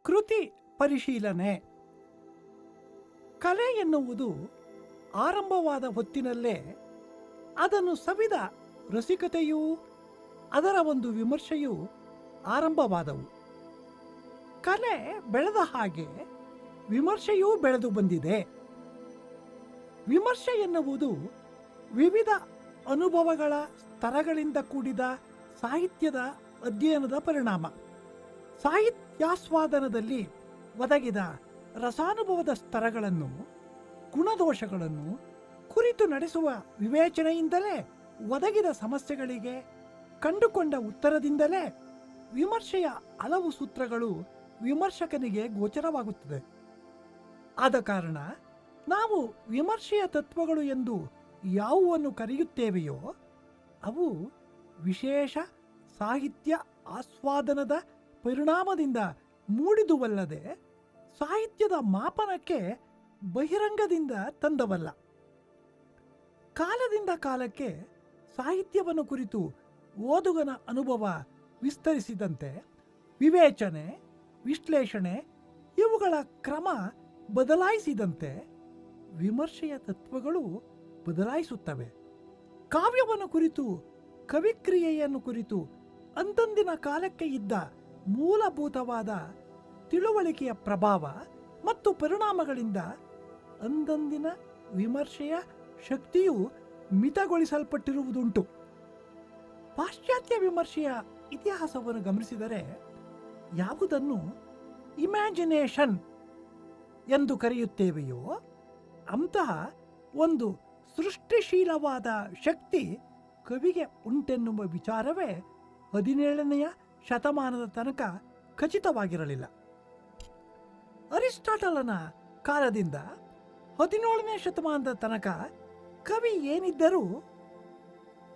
ಕೃತಿ ಪರಿಶೀಲನೆ. ಕಲೆ ಎನ್ನುವುದು ಆರಂಭವಾದ ಹೊತ್ತಿನಲ್ಲೇ ಅದನ್ನು ಸವಿದ ರಸಿಕತೆಯೂ ಅದರ ಒಂದು ವಿಮರ್ಶೆಯೂ ಆರಂಭವಾದವು. ಕಲೆ ಬೆಳೆದ ಹಾಗೆ ವಿಮರ್ಶೆಯೂ ಬೆಳೆದು ಬಂದಿದೆ. ವಿಮರ್ಶೆ ಎನ್ನುವುದು ವಿವಿಧ ಅನುಭವಗಳ ಸ್ತರಗಳಿಂದ ಕೂಡಿದ ಸಾಹಿತ್ಯದ ಅಧ್ಯಯನದ ಪರಿಣಾಮ. ಸಾಹಿತ್ಯಾಸ್ವಾದನದಲ್ಲಿ ಒದಗಿದ ರಸಾನುಭವದ ಸ್ತರಗಳನ್ನು, ಗುಣದೋಷಗಳನ್ನು ಕುರಿತು ನಡೆಸುವ ವಿವೇಚನೆಯಿಂದಲೇ ಒದಗಿದ ಸಮಸ್ಯೆಗಳಿಗೆ ಕಂಡುಕೊಂಡ ಉತ್ತರದಿಂದಲೇ ವಿಮರ್ಶೆಯ ಹಲವು ಸೂತ್ರಗಳು ವಿಮರ್ಶಕನಿಗೆ ಗೋಚರವಾಗುತ್ತದೆ. ಆದ ಕಾರಣ ನಾವು ವಿಮರ್ಶೆಯ ತತ್ವಗಳು ಎಂದು ಯಾವುವನ್ನು ಕರೆಯುತ್ತೇವೆಯೋ ಅವು ವಿಶೇಷ ಸಾಹಿತ್ಯ ಆಸ್ವಾದನದ ಪರಿಣಾಮದಿಂದ ಮೂಡಿದುವಲ್ಲದೆ ಸಾಹಿತ್ಯದ ಮಾಪನಕ್ಕೆ ಬಹಿರಂಗದಿಂದ ತಂದವಲ್ಲ. ಕಾಲದಿಂದ ಕಾಲಕ್ಕೆ ಸಾಹಿತ್ಯವನ್ನು ಕುರಿತು ಓದುಗನ ಅನುಭವ ವಿಸ್ತರಿಸಿದಂತೆ ವಿವೇಚನೆ, ವಿಶ್ಲೇಷಣೆ ಇವುಗಳ ಕ್ರಮ ಬದಲಾಯಿಸಿದಂತೆ ವಿಮರ್ಶೆಯ ತತ್ವಗಳು ಬದಲಾಯಿಸುತ್ತವೆ. ಕಾವ್ಯವನ್ನು ಕುರಿತು, ಕವಿಕ್ರಿಯೆಯನ್ನು ಕುರಿತು ಅಂದಂದಿನ ಕಾಲಕ್ಕೆ ಇದ್ದ ಮೂಲಭೂತವಾದ ತಿಳುವಳಿಕೆಯ ಪ್ರಭಾವ ಮತ್ತು ಪರಿಣಾಮಗಳಿಂದ ಅಂದಂದಿನ ವಿಮರ್ಶೆಯ ಶಕ್ತಿಯು ಮಿತಗೊಳಿಸಲ್ಪಟ್ಟಿರುವುದುಂಟು. ಪಾಶ್ಚಾತ್ಯ ವಿಮರ್ಶೆಯ ಇತಿಹಾಸವನ್ನು ಗಮನಿಸಿದರೆ ಯಾವುದನ್ನು ಇಮ್ಯಾಜಿನೇಷನ್ ಎಂದು ಕರೆಯುತ್ತೇವೆಯೋ ಅಂತಹ ಒಂದು ಸೃಷ್ಟಿಶೀಲವಾದ ಶಕ್ತಿ ಕವಿಗೆ ಉಂಟೆನ್ನುವ ವಿಚಾರವೇ 17ನೇ ಶತಮಾನದ ತನಕ ಖಚಿತವಾಗಿರಲಿಲ್ಲ. ಅರಿಸ್ಟಾಟಲನ ಕಾಲದಿಂದ 17ನೇ ಶತಮಾನದ ತನಕ ಕವಿ ಏನಿದ್ದರೂ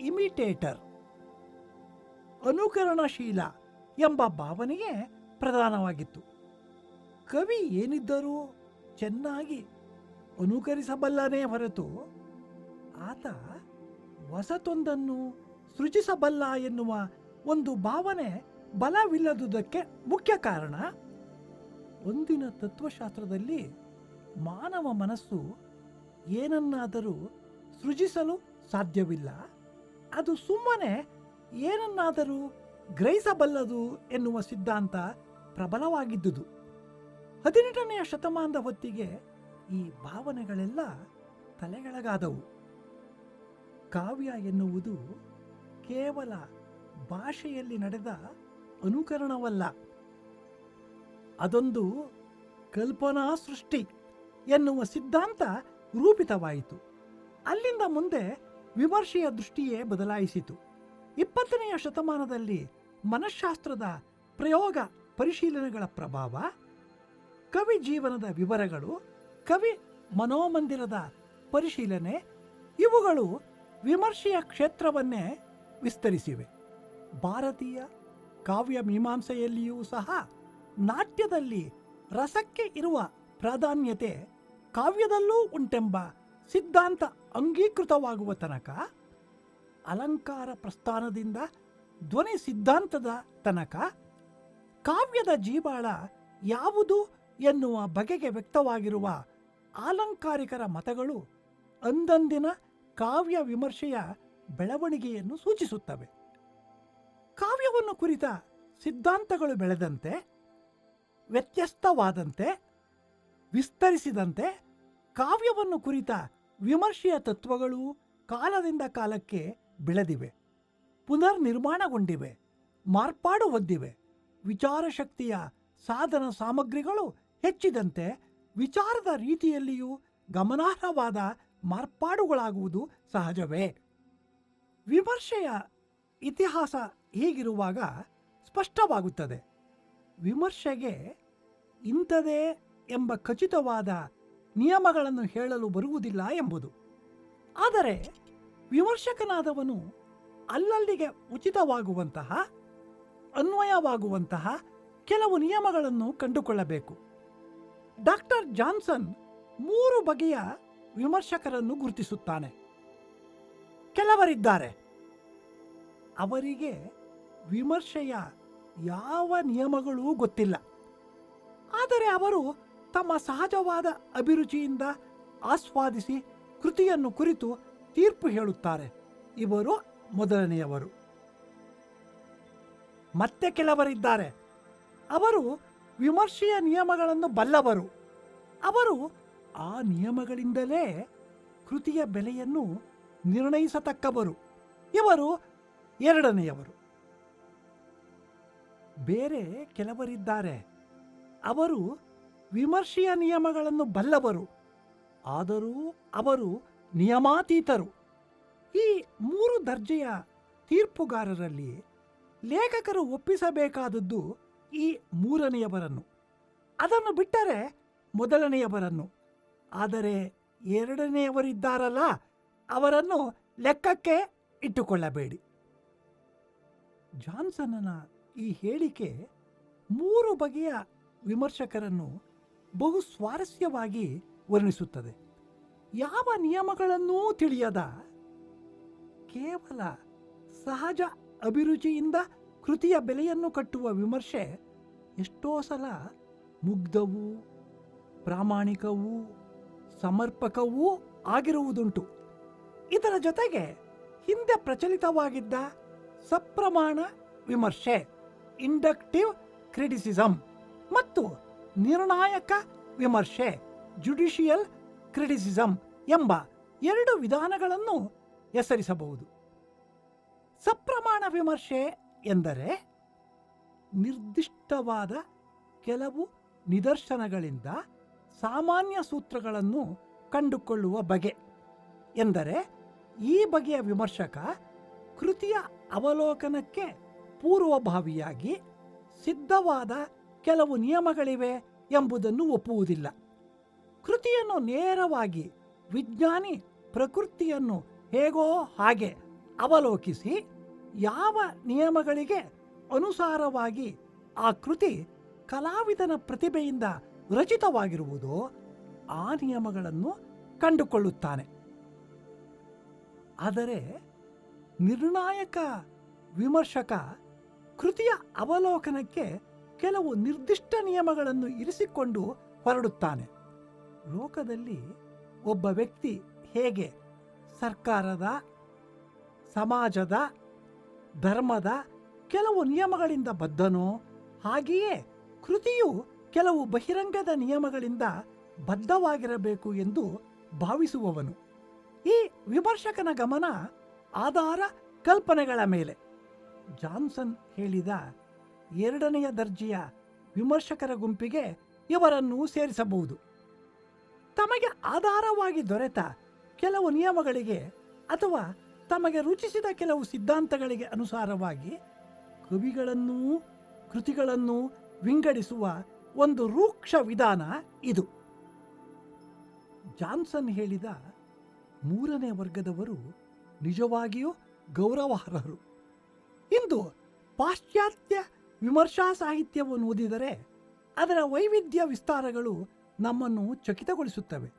ಇಮಿಟೇಟರ್, ಅನುಕರಣಶೀಲ ಎಂಬ ಭಾವನೆಯೇ ಪ್ರಧಾನವಾಗಿತ್ತು. ಕವಿ ಏನಿದ್ದರೂ ಚೆನ್ನಾಗಿ ಅನುಕರಿಸಬಲ್ಲನೇ ಹೊರತು ಆತ ಹೊಸತೊಂದನ್ನು ಸೃಜಿಸಬಲ್ಲ ಎನ್ನುವ ಒಂದು ಭಾವನೆ ಬಲವಿಲ್ಲದುದಕ್ಕೆ ಮುಖ್ಯ ಕಾರಣ ಒಂದಿನ ತತ್ವಶಾಸ್ತ್ರದಲ್ಲಿ ಮಾನವ ಮನಸ್ಸು ಏನನ್ನಾದರೂ ಸೃಜಿಸಲು ಸಾಧ್ಯವಿಲ್ಲ, ಅದು ಸುಮ್ಮನೆ ಏನನ್ನಾದರೂ ಗ್ರಹಿಸಬಲ್ಲದು ಎನ್ನುವ ಸಿದ್ಧಾಂತ ಪ್ರಬಲವಾಗಿದ್ದುದು. 18ನೇ ಶತಮಾನದ ಹೊತ್ತಿಗೆ ಈ ಭಾವನೆಗಳೆಲ್ಲ ತಲೆಗೆಳಗಾದವು. ಕಾವ್ಯ ಎನ್ನುವುದು ಕೇವಲ ಭಾಷೆಯಲ್ಲಿ ನಡೆದ ಅನುಕರಣವಲ್ಲ, ಅದೊಂದು ಕಲ್ಪನಾ ಸೃಷ್ಟಿ ಎನ್ನುವ ಸಿದ್ಧಾಂತ ರೂಪಿತವಾಯಿತು. ಅಲ್ಲಿಂದ ಮುಂದೆ ವಿಮರ್ಶೆಯ ದೃಷ್ಟಿಯೇ ಬದಲಾಯಿಸಿತು. 20ನೇ ಶತಮಾನದಲ್ಲಿ ಮನಃಶಾಸ್ತ್ರದ ಪ್ರಯೋಗ ಪರಿಶೀಲನೆಗಳ ಪ್ರಭಾವ, ಕವಿ ಜೀವನದ ವಿವರಗಳು, ಕವಿ ಮನೋಮಂದಿರದ ಪರಿಶೀಲನೆ ಇವುಗಳು ವಿಮರ್ಶೆಯ ಕ್ಷೇತ್ರವನ್ನೇ ವಿಸ್ತರಿಸಿವೆ. ಭಾರತೀಯ ಕಾವ್ಯ ಮೀಮಾಂಸೆಯಲ್ಲಿಯೂ ಸಹ ನಾಟ್ಯದಲ್ಲಿ ರಸಕ್ಕೆ ಇರುವ ಪ್ರಾಧಾನ್ಯತೆ ಕಾವ್ಯದಲ್ಲೂ ಉಂಟೆಂಬ ಸಿದ್ಧಾಂತ ಅಂಗೀಕೃತವಾಗುವ ತನಕ, ಅಲಂಕಾರ ಪ್ರಸ್ಥಾನದಿಂದ ಧ್ವನಿ ಸಿದ್ಧಾಂತದ ತನಕ ಕಾವ್ಯದ ಜೀವಾಳ ಯಾವುದು ಎನ್ನುವ ಬಗೆಗೆ ವ್ಯಕ್ತವಾಗಿರುವ ಆಲಂಕಾರಿಕರ ಮತಗಳು ಅಂದಂದಿನ ಕಾವ್ಯ ವಿಮರ್ಶೆಯ ಬೆಳವಣಿಗೆಯನ್ನು ಸೂಚಿಸುತ್ತವೆ. ಕಾವ್ಯವನ್ನು ಕುರಿತ ಸಿದ್ಧಾಂತಗಳು ಬೆಳೆದಂತೆ, ವ್ಯತ್ಯಸ್ತವಾದಂತೆ, ವಿಸ್ತರಿಸಿದಂತೆ ಕಾವ್ಯವನ್ನು ಕುರಿತ ವಿಮರ್ಶೆಯ ತತ್ವಗಳು ಕಾಲದಿಂದ ಕಾಲಕ್ಕೆ ಬೆಳೆದಿವೆ, ಪುನರ್ನಿರ್ಮಾಣಗೊಂಡಿವೆ, ಮಾರ್ಪಾಡು ಹೊಂದಿವೆ. ವಿಚಾರಶಕ್ತಿಯ ಸಾಧನ ಸಾಮಗ್ರಿಗಳು ಹೆಚ್ಚಿದಂತೆ ವಿಚಾರದ ರೀತಿಯಲ್ಲಿಯೂ ಗಮನಾರ್ಹವಾದ ಮಾರ್ಪಾಡುಗಳಾಗುವುದು ಸಹಜವೇ. ವಿಮರ್ಶೆಯ ಇತಿಹಾಸ ಹೀಗಿರುವಾಗ ಸ್ಪಷ್ಟವಾಗುತ್ತದೆ, ವಿಮರ್ಶೆಗೆ ಇಂಥದೇ ಎಂಬ ಖಚಿತವಾದ ನಿಯಮಗಳನ್ನು ಹೇಳಲು ಬರುವುದಿಲ್ಲ ಎಂಬುದು. ಆದರೆ ವಿಮರ್ಶಕನಾದವನು ಅಲ್ಲಲ್ಲಿಗೆ ಉಚಿತವಾಗುವಂತಹ, ಅನ್ವಯವಾಗುವಂತಹ ಕೆಲವು ನಿಯಮಗಳನ್ನು ಕಂಡುಕೊಳ್ಳಬೇಕು. ಡಾಕ್ಟರ್ ಜಾನ್ಸನ್ 3 ಬಗೆಯ ವಿಮರ್ಶಕರನ್ನು ಗುರುತಿಸುತ್ತಾನೆ. ಕೆಲವರಿದ್ದಾರೆ, ಅವರಿಗೆ ವಿಮರ್ಶೆಯ ಯಾವ ನಿಯಮಗಳೂ ಗೊತ್ತಿಲ್ಲ. ಆದರೆ ಅವರು ತಮ್ಮ ಸಹಜವಾದ ಅಭಿರುಚಿಯಿಂದ ಆಸ್ವಾದಿಸಿ ಕೃತಿಯನ್ನು ಕುರಿತು ತೀರ್ಪು ಹೇಳುತ್ತಾರೆ. ಇವರು ಮೊದಲನೆಯವರು. ಮತ್ತೆ ಕೆಲವರಿದ್ದಾರೆ. ಅವರು ವಿಮರ್ಶೆಯ ನಿಯಮಗಳನ್ನು ಬಲ್ಲವರು. ಅವರು ಆ ನಿಯಮಗಳಿಂದಲೇ ಕೃತಿಯ ಬೆಲೆಯನ್ನು ನಿರ್ಣಯಿಸತಕ್ಕವರು. ಇವರು ಎರಡನೆಯವರು. ಬೇರೆ ಕೆಲವರಿದ್ದಾರೆ. ಅವರು ವಿಮರ್ಶೆಯ ನಿಯಮಗಳನ್ನು ಬಲ್ಲವರು, ಆದರೂ ಅವರು ನಿಯಮಾತೀತರು. ಈ ಮೂರು ದರ್ಜೆಯ ತೀರ್ಪುಗಾರರಲ್ಲಿ ಲೇಖಕರು ಒಪ್ಪಿಸಬೇಕಾದದ್ದು ಈ ಮೂರನೆಯವರನ್ನು, ಅದನ್ನು ಬಿಟ್ಟರೆ ಮೊದಲನೆಯವರನ್ನು. ಆದರೆ ಎರಡನೆಯವರಿದ್ದಾರಲ್ಲ, ಅವರನ್ನು ಲೆಕ್ಕಕ್ಕೆ ಇಟ್ಟುಕೊಳ್ಳಬೇಡಿ. ಜಾನ್ಸನ್ನನ ಈ ಹೇಳಿಕೆ ಮೂರು ಬಗೆಯ ವಿಮರ್ಶಕರನ್ನು ಬಹು ಸ್ವಾರಸ್ಯವಾಗಿ ವರ್ಣಿಸುತ್ತದೆ. ಯಾವ ನಿಯಮಗಳನ್ನೂ ತಿಳಿಯದ ಕೇವಲ ಸಹಜ ಅಭಿರುಚಿಯಿಂದ ಕೃತಿಯ ಬೆಲೆಯನ್ನು ಕಟ್ಟುವ ವಿಮರ್ಶೆ ಎಷ್ಟೋ ಸಲ ಮುಗ್ಧವೂ ಪ್ರಾಮಾಣಿಕವೂ ಸಮರ್ಪಕವೂ ಆಗಿರುವುದುಂಟು. ಇದರ ಜೊತೆಗೆ ಹಿಂದೆ ಪ್ರಚಲಿತವಾಗಿದ್ದ ಸಪ್ರಮಾಣ ವಿಮರ್ಶೆ, ಇಂಡಕ್ಟಿವ್ ಕ್ರಿಟಿಸಿಸಂ, ಮತ್ತು ನಿರ್ಣಾಯಕ ವಿಮರ್ಶೆ, ಜುಡಿಷಿಯಲ್ ಕ್ರಿಟಿಸಿಸಂ ಎಂಬ ಎರಡು ವಿಧಾನಗಳನ್ನು ಹೆಸರಿಸಬಹುದು. ಸಪ್ರಮಾಣ ವಿಮರ್ಶೆ ಎಂದರೆ ನಿರ್ದಿಷ್ಟವಾದ ಕೆಲವು ನಿದರ್ಶನಗಳಿಂದ ಸಾಮಾನ್ಯ ಸೂತ್ರಗಳನ್ನು ಕಂಡುಕೊಳ್ಳುವ ಬಗೆ. ಎಂದರೆ ಈ ಬಗೆಯ ವಿಮರ್ಶಕ ಕೃತಿಯ ಅವಲೋಕನಕ್ಕೆ ಪೂರ್ವಭಾವಿಯಾಗಿ ಸಿದ್ಧವಾದ ಕೆಲವು ನಿಯಮಗಳಿವೆ ಎಂಬುದನ್ನು ಒಪ್ಪುವುದಿಲ್ಲ. ಕೃತಿಯನ್ನು ನೇರವಾಗಿ ವಿಜ್ಞಾನಿ ಪ್ರಕೃತಿಯನ್ನು ಹೇಗೋ ಹಾಗೆ ಅವಲೋಕಿಸಿ ಯಾವ ನಿಯಮಗಳಿಗೆ ಅನುಸಾರವಾಗಿ ಆ ಕೃತಿ ಕಲಾವಿದನ ಪ್ರತಿಭೆಯಿಂದ ರಚಿತವಾಗಿರುವುದೋ ಆ ನಿಯಮಗಳನ್ನು ಕಂಡುಕೊಳ್ಳುತ್ತಾನೆ. ಆದರೆ ನಿರ್ಣಾಯಕ ವಿಮರ್ಶಕ ಕೃತಿಯ ಅವಲೋಕನಕ್ಕೆ ಕೆಲವು ನಿರ್ದಿಷ್ಟ ನಿಯಮಗಳನ್ನು ಇರಿಸಿಕೊಂಡು ಹೊರಡುತ್ತಾನೆ. ಲೋಕದಲ್ಲಿ ಒಬ್ಬ ವ್ಯಕ್ತಿ ಹೇಗೆ ಸರ್ಕಾರದ, ಸಮಾಜದ, ಧರ್ಮದ ಕೆಲವು ನಿಯಮಗಳಿಂದ ಬದ್ಧನೋ ಹಾಗೆಯೇ ಕೃತಿಯು ಕೆಲವು ಬಹಿರಂಗದ ನಿಯಮಗಳಿಂದ ಬದ್ಧವಾಗಿರಬೇಕು ಎಂದು ಭಾವಿಸುವವನು. ಈ ವಿಮರ್ಶಕನ ಗಮನ ಆಧಾರ ಕಲ್ಪನೆಗಳ ಮೇಲೆ. ಜಾನ್ಸನ್ ಹೇಳಿದ ಎರಡನೆಯ ದರ್ಜೆಯ ವಿಮರ್ಶಕರ ಗುಂಪಿಗೆ ಇವರನ್ನು ಸೇರಿಸಬಹುದು. ತಮಗೆ ಆಧಾರವಾಗಿ ದೊರೆತ ಕೆಲವು ನಿಯಮಗಳಿಗೆ ಅಥವಾ ತಮಗೆ ರುಚಿಸಿದ ಕೆಲವು ಸಿದ್ಧಾಂತಗಳಿಗೆ ಅನುಸಾರವಾಗಿ ಕವಿಗಳನ್ನೂ ಕೃತಿಗಳನ್ನೂ ವಿಂಗಡಿಸುವ ಒಂದು ರೂಕ್ಷ ವಿಧಾನ ಇದು. ಜಾನ್ಸನ್ ಹೇಳಿದ ಮೂರನೇ ವರ್ಗದವರು ನಿಜವಾಗಿಯೂ ಗೌರವಾರ್ಹರು. ಇಂದು ಪಾಶ್ಚಾತ್ಯ ವಿಮರ್ಶಾ ಸಾಹಿತ್ಯವನ್ನು ಓದಿದರೆ ಅದರ ವೈವಿಧ್ಯ ವಿಸ್ತಾರಗಳು ನಮ್ಮನ್ನು ಚಕಿತಗೊಳಿಸುತ್ತವೆ.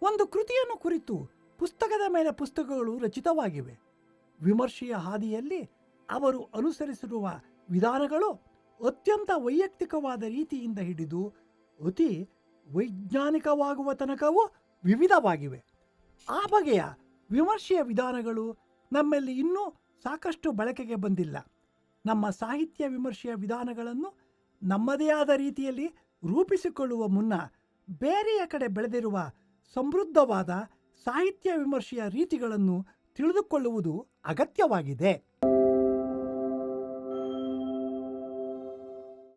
ಒಂದು ಕೃತಿಯನ್ನು ಕುರಿತು ಪುಸ್ತಕದ ಮೇಲೆ ಪುಸ್ತಕಗಳು ರಚಿತವಾಗಿವೆ. ವಿಮರ್ಶೆಯ ಹಾದಿಯಲ್ಲಿ ಅವರು ಅನುಸರಿಸಿರುವ ವಿಧಾನಗಳು ಅತ್ಯಂತ ವೈಯಕ್ತಿಕವಾದ ರೀತಿಯಿಂದ ಹಿಡಿದು ಅತಿ ವೈಜ್ಞಾನಿಕವಾಗುವ ತನಕವೂ ವಿವಿಧವಾಗಿವೆ. ಆ ಬಗೆಯ ವಿಮರ್ಶೆಯ ವಿಧಾನಗಳು ನಮ್ಮಲ್ಲಿ ಇನ್ನೂ ಸಾಕಷ್ಟು ಬಳಕೆಗೆ ಬಂದಿಲ್ಲ. ನಮ್ಮ ಸಾಹಿತ್ಯ ವಿಮರ್ಶೆಯ ವಿಧಾನಗಳನ್ನು ನಮ್ಮದೇ ಆದ ರೀತಿಯಲ್ಲಿ ರೂಪಿಸಿಕೊಳ್ಳುವ ಮುನ್ನ ಬೇರೆಯ ಕಡೆ ಬೆಳೆದಿರುವ ಸಮೃದ್ಧವಾದ ಸಾಹಿತ್ಯ ವಿಮರ್ಶೆಯ ರೀತಿಗಳನ್ನು ತಿಳಿದುಕೊಳ್ಳುವುದು ಅಗತ್ಯವಾಗಿದೆ.